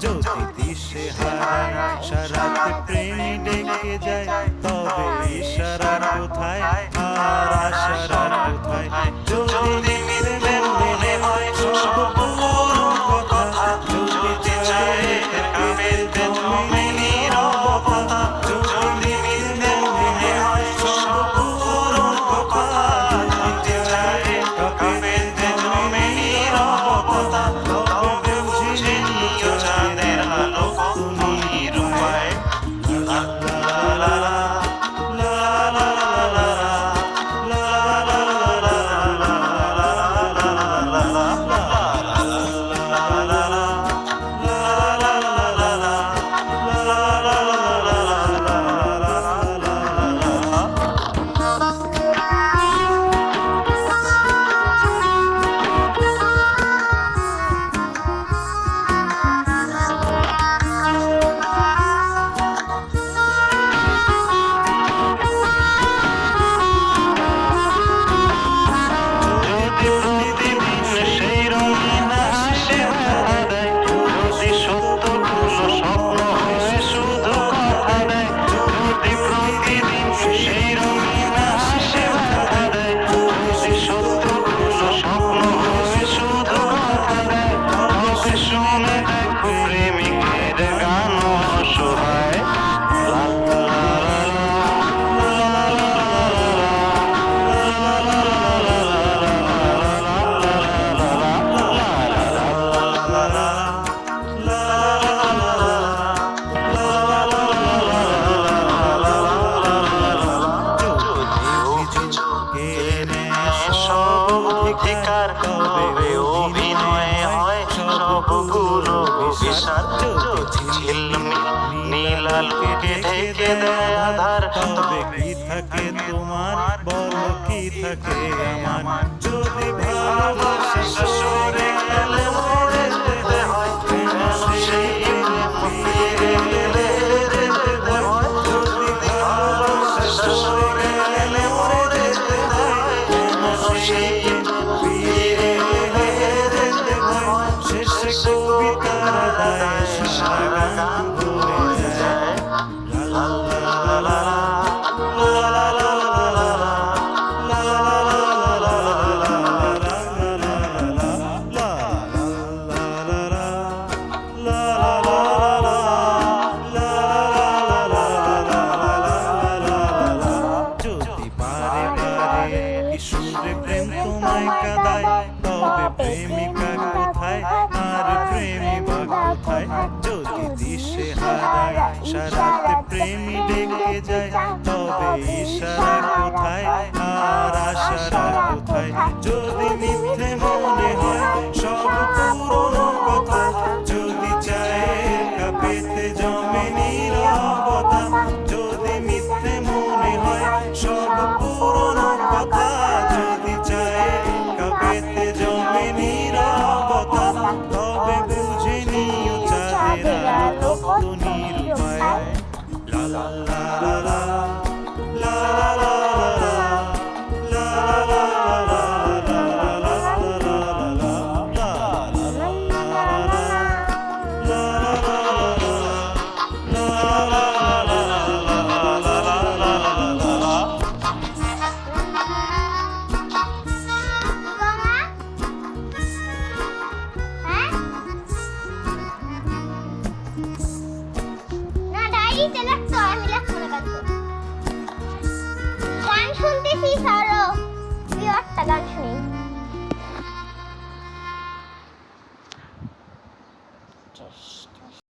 যদি দিশে হারায় সারাতে প্রেমী ডেকে যায়, তবে ইশারা কোথায় আর আশারা কোথায়? যদি মিলে মনে হয় সব পুরনো কথা, যদি চায় কাবে জমে নীরবতা, যদি মিলে মনে হয় সব পুরনো কথা, যদি চায় কাবে জমে নীরবতা, তবে বুঝে নিও চাঁদের আলো কত নিরূপায়। লা লা লা লা লা লা লা লা অধিকার, তবে অভিনয় হয় সবগুলো বিষাদ। যদি ঝিলমিল নীল আলোকে ঢেকে দেয় আধার, তবে কি থাকে তোমার, বলো কি থাকে আমার? যদি ভালোবাসা সরে গেলে মরে যেতে হয়, সেই ফিরে গেলে যেতে হয়। যদি ভালোবাসা সরে গেলে মরে যেতে হয়, সেই শেষে কবিতার দায় সারা গান ভরে যায়। লা লা লা লা লা লা যদি বারে বারে কিশোরে প্রেম তোমায় কাঁদায়, তবে প্রেমিকা কোথায় আর প্রেমিকা কোথায়? যদি দিশে হারায় সারাতে প্রেমী ডেকে যায়, তবে ইশারা কোথায় আর আশারা কোথায়? যদি মিথ্যে মনে হয় সব পুরনো কথা, যদি চায় কাঁপেতে জমে নীরবতা, যদি মিথ্যে মনে হয় সব পুরনো কথা, যদি চায় কাঁপেতে জমে নীরবতা, তবে বুঝে নিও চাঁদের আলো কত নিরূপায়। লা লা লা লা লা লা না ডায়েরি তেলাচ্ছ আমি